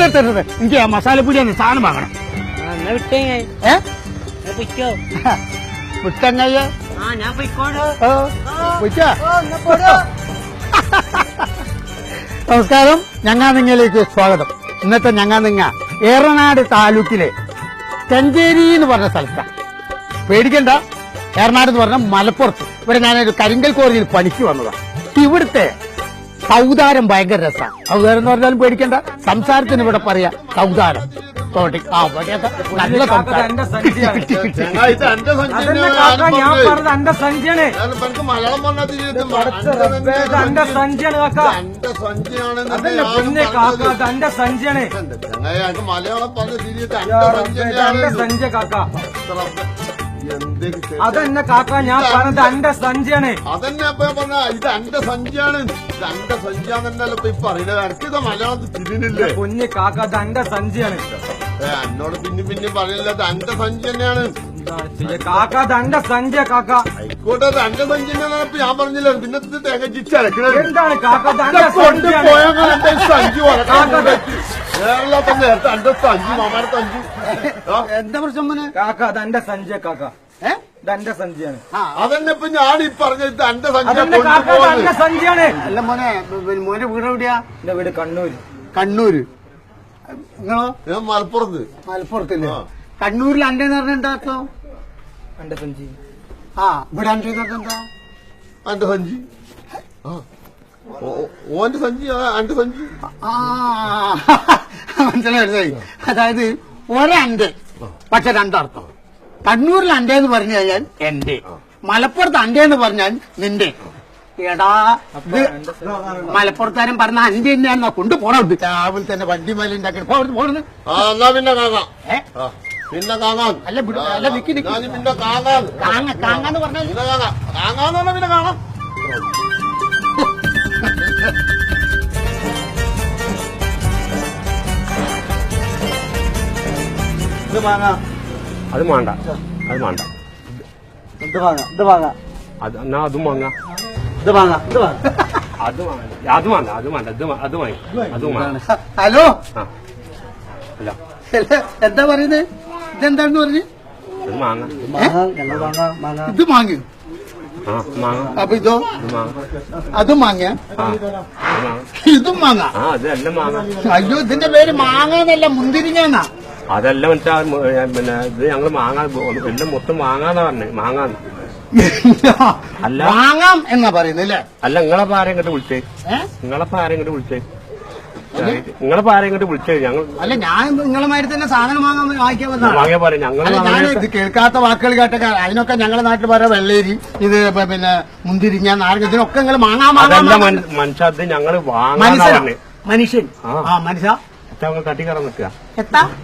എനിക്ക് ആ മസാലപ്പൂരി ഒന്ന് സാധനം വാങ്ങണം. വിട്ടങ്ങയ്യ നമസ്കാരം, ഞങ്ങാനിങ്ങയിലേക്ക് സ്വാഗതം. ഇന്നത്തെ ഞങ്ങാനിങ്ങ ഏറനാട് താലൂക്കിലെ കഞ്ചേരി എന്ന് പറഞ്ഞ സ്ഥലത്താണ്. പേടിക്കണ്ട, ഏറനാട് എന്ന് പറഞ്ഞ മലപ്പുറത്ത്. ഇവിടെ ഞാനൊരു കരിങ്കൽ കോറിയിൽ പണിക്ക് വന്നതാണ്. ഇവിടുത്തെ സൗദാരം ഭയങ്കര രസമാണ്. സൗദാരം എന്ന് പറഞ്ഞാലും പേടിക്കണ്ട, സംസാരത്തിന് ഇവിടെ പറയാ സൗദാരം. നല്ല അതെന്നെ കാക്ക ഞാൻ പറഞ്ഞത് എന്റെ സഞ്ചിയാണ്. അതന്നെ അപ്പൊ പറഞ്ഞ ഇത് എന്റെ സഞ്ചിയാണ്. ഇത് എന്റെ സഞ്ചിയാന്നല്ലോ ഇപ്പൊ പറയുന്നത്. എനിക്കിത് മലയാളത്തിൽ തിരിഞ്ഞില്ലേ കുഞ്ഞ് കാക്ക അത് എന്റെ സഞ്ചിയാണ്. എന്നോട് പിന്നെ പറയില്ല, ഇത് എന്റെ സഞ്ചി തന്നെയാണ് കാക്ക. അത് എന്റെ സഞ്ചിയ കാക്ക. ആയിക്കോട്ടെ, അത് എന്റെ സഞ്ചി തന്നെയാണ്. ഇപ്പൊ ഞാൻ പറഞ്ഞില്ല, പിന്നെ തേങ്ങ ചിച്ചരക്കണത് എന്താണ് കാക്ക? എന്റെ സഞ്ചി കേരളത്തെ നേരത്തെ എന്റെ സഞ്ചി മാമാരുടെ സഞ്ചി എന്താ പ്രശ്നം മോനെ? കാക്ക അത് എന്റെ സഞ്ചിയ കാക്ക. ഇതെന്റെ സഞ്ചിയാണ്. അതന്നെ ഇപ്പൊ ഞാൻ ഈ പറഞ്ഞത് ഇത് എന്റെ സഞ്ചിയാണ്. അല്ല മോനെ, മോന്റെ വീട് എവിടെയാ? എന്റെ വീട് കണ്ണൂര്. കണ്ണൂര്. നിങ്ങളോ? ഞാൻ മലപ്പുറത്ത്. മലപ്പുറത്തില്ലേ? കണ്ണൂരിൽ അണ്ടെന്ന് പറഞ്ഞ എന്താ? എന്റെ സഞ്ചി. ഇവിടെ അണ്ടെന്ന് പറഞ്ഞ എന്താ? എന്റെ സഞ്ചി. ഓന്റെ സഞ്ചി എന്റെ സഞ്ചി. മനസ്സിലായി. അതായത് ഒരണ്ട് പക്ഷെ രണ്ടർത്ഥം. കണ്ണൂരിൽ അന്റെ എന്ന് പറഞ്ഞു കഴിഞ്ഞാൽ എന്റെ, മലപ്പുറത്ത് അന്റെ എന്ന് പറഞ്ഞാൽ നിന്റെ. എടാ ഇത് മലപ്പുറത്താരും പറഞ്ഞ അന്റെ തന്നെയാണെന്നാ കൊണ്ടുപോണം. രാവിലെ തന്നെ വണ്ടി മേലെ ഉണ്ടാക്കി പോണത്. എന്നാ പിന്നെ കാങ്ങാം. പിന്നെ കാങ്ങാം. അല്ല അല്ല നിക്ക് നിക്ക്. പിന്നെ കാങ്ങാം. കാങ്ങാന്ന് പറഞ്ഞാൽ പിന്നെ കാങ്ങാം. കാങ്ങാന്ന് പറഞ്ഞാൽ പിന്നെ കാണാം. ഇത് വാങ്ങാം. അത് വേണ്ട, അത് വേണ്ട. ഇത് വാങ്ങാം. ഇത് വാങ്ങാം. എന്നാ അതും വാങ്ങാം. ഇത് വാങ്ങാം. ഇത് വാങ്ങാം. അത് വേണ്ട, അത് വേണ്ട, അത് വേണ്ട. അത് വാങ്ങി, അതും വേണ്ട. ഹലോ, അല്ല എന്താ പറയുന്നത്? ഇതെന്താന്ന് പറഞ്ഞു? ഇത് വാങ്ങാം. ഇത് വാങ്ങി. വാങ്ങാം. അപ്പൊ ഇതോ? അതും വാങ്ങിയ? ഇതും വാങ്ങാം. അതെല്ലാം വാങ്ങാം. അയ്യോ, ഇതിന്റെ പേര് മാങ്ങാന്നല്ല, മുന്തിരിങ്ങാന്നാ. അതെല്ലാം വെച്ചാ പിന്നെ ഇത് ഞങ്ങള് മാങ്ങാൻ എല്ലാം മൊത്തം വാങ്ങാന്നാ പറഞ്ഞേ. മാങ്ങാന്ന് അല്ല, വാങ്ങാം എന്നാ പറയുന്നല്ലേ? അല്ല, നിങ്ങളപ്പോ ആരെയും ഇങ്ങോട്ട് വിളിച്ചേ? നിങ്ങളപ്പോ ആരെയും ഇങ്ങോട്ട് വിളിച്ചേ? നിങ്ങളപ്പോ ആരെയും ഇങ്ങോട്ട് വിളിച്ചേ? ഞങ്ങൾ അല്ല, ഞാൻ നിങ്ങളെ മാതിരി തന്നെ സാധനം വാങ്ങിക്കാൻ വന്നതാണ്. വാങ്ങിയാ പറയാം. ഞങ്ങൾ ഇത് കേൾക്കാത്ത വാക്കുകൾ കേട്ടൊക്കെ അതിനൊക്കെ ഞങ്ങളുടെ നാട്ടിൽ പറയാം വെള്ളേരി, ഇത് പിന്നെ മുന്തിരിങ്ങ, നാരങ്ങ, ഇതിനൊക്കെ നിങ്ങൾ മാങ്ങാൻ മനുഷ്യ ഞങ്ങള് വാങ്ങാൻ മനുഷ്യൻ. മനുഷ്യ തട്ടിക്കയറാൻ നിൽക്കുക.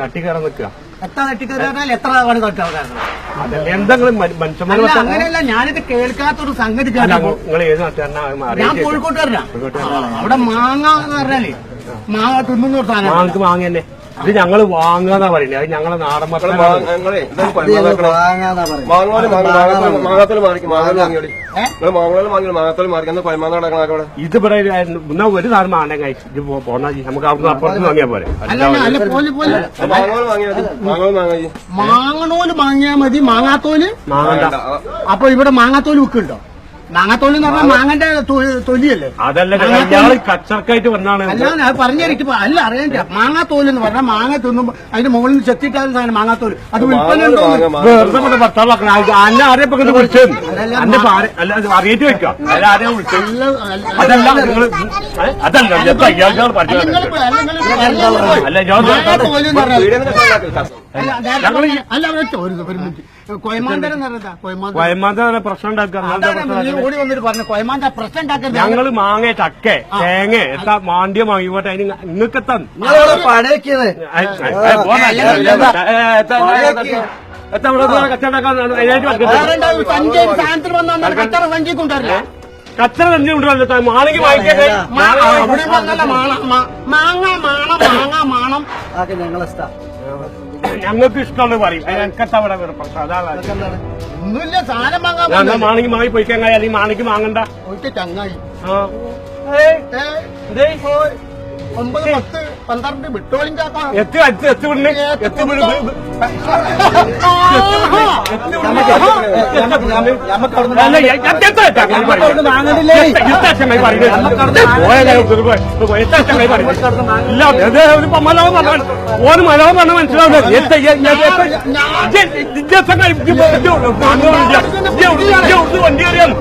തട്ടിക്കയറാൻ നിൽക്കുക. എത്ര തട്ടിക്കയറാൽ എത്ര തവണ തൊട്ടാൽ എന്തെങ്കിലും മനുഷ്യന്മാർ അങ്ങനെയല്ല. ഞാനിത് കേൾക്കാത്തൊരു സംഗതി. നിങ്ങൾ ഏത് നാട്ടുകാരനാ? ഞാൻ കോഴിക്കോട്ടുകാരനാ. അവിടെ മാങ്ങ എന്ന് പറഞ്ഞാല് മാങ്ങ തിന്നുന്ന ഒരു സാധനം. മാങ്ങക്ക് മാങ്ങ തന്നെ. ഇത് ഞങ്ങള് വാങ്ങാന്നാ പറയുന്നത്. അത് ഞങ്ങളെ നാടൻ മക്കളെ ഇതിവിടെ എന്നാ ഒരു സാധനം മാങ്ങ കഴിച്ചു പോന്നാ നമുക്ക് അവിടെ അപ്പുറത്ത് വാങ്ങിയാ പോലെ. മാങ്ങണോല് വാങ്ങിയാ മതി. മാങ്ങാത്തോല് മാങ്ങണ്ട. അപ്പൊ ഇവിടെ മാങ്ങാത്തോല് വിൽക്കുന്നുണ്ടോ? മാങ്ങാത്തോല് എന്ന് പറഞ്ഞാൽ മാങ്ങന്റെ തൊലിയല്ലേ? അതല്ല, കച്ചറക്കായിട്ട് വന്നാണ്. അല്ല, അത് പറഞ്ഞിട്ട് അല്ല അറിയാൻ. മാങ്ങാത്തോല് എന്ന് പറഞ്ഞാൽ മാങ്ങ തിന്നുമ്പോ അതിന്റെ മുകളിൽ നിന്ന് ചെത്തിയിട്ടാണ് സാധനം മാങ്ങാത്തോല്. അത് വിൽപ്പനുണ്ടോ? ഭർത്താവാക്കണം. അന്നെ ആരെയൊക്കെ വിളിച്ചത് അന്റെ അല്ല അറിയിട്ട് വെക്കാം. അല്ല ആരെയും വിളിച്ചത് അതല്ല. നിങ്ങൾ അതല്ല കൊയമാന്ത പ്രശ്നം ഉണ്ടാക്കുക. ഓടി വന്നിട്ട് പറഞ്ഞു കൊയമാന്ത പ്രശ്നം ഉണ്ടാക്കരുത്. ഞങ്ങള് മാങ്ങ, ചക്ക, തേങ്ങ എത്താ മാണ്ടിയ വാങ്ങിപ്പോട്ടെ. അതിന് നിങ്ങൾക്ക് എത്താൻ സാധനത്തിൽ വന്നാൽ കച്ചറ സഞ്ചി കൊണ്ടുവരില്ല. കച്ചറ സഞ്ചി കൊണ്ടുവരല്ലോ. മാണെങ്കിൽ വാങ്ങിക്കേ. മാങ്ങ മാണം ഞങ്ങളിഷ്ടം. ഞങ്ങൾക്ക് ഇഷ്ടമുള്ള പറയും. എനിക്കത്തെ അവിടെ പ്രശ്നം അതാണ്. ഒന്നുമില്ല, സാധനം വാങ്ങാൻ മാണെങ്കിൽ വാങ്ങി പോയിക്കാൻ അല്ലെങ്കിൽ മാണിക്ക് വാങ്ങണ്ട. ചങ്ങായി 9, 10, 12 വിട്ടോളിൻ കാക്ക. എത്തി അടിച്ച് എത്തി വിടണേ എത്തി വിട് ഓന് മലയാളം പറഞ്ഞ മനസ്സിലാവുന്നത് വണ്ടി അറിയാം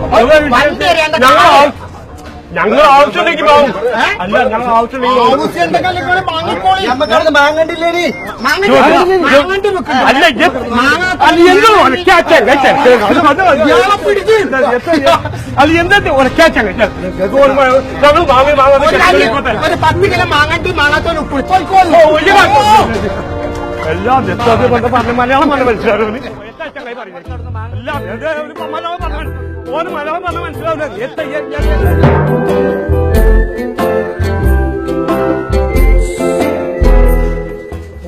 ഞങ്ങൾ ആവശ്യമുണ്ടെങ്കിൽ പോവും അല്ല ഞങ്ങൾ ആവശ്യമുണ്ടെങ്കിൽ മാങ്ങണ്ടില്ലേടി അല്ല അത് എന്താ ഉറക്കാച്ചാൽ ഞങ്ങൾ ഒരു 10 കിലോ മാങ്ങണ്ടി മാങ്ങാത്തോട് ഉപ്പ് എല്ലാം പറഞ്ഞ മലയാളം പറഞ്ഞ മനസ്സിലാവുന്നത് എല്ലാം മലയാളം പറഞ്ഞ ഓന് മലയാളം പറഞ്ഞ മനസ്സിലാവുന്നത്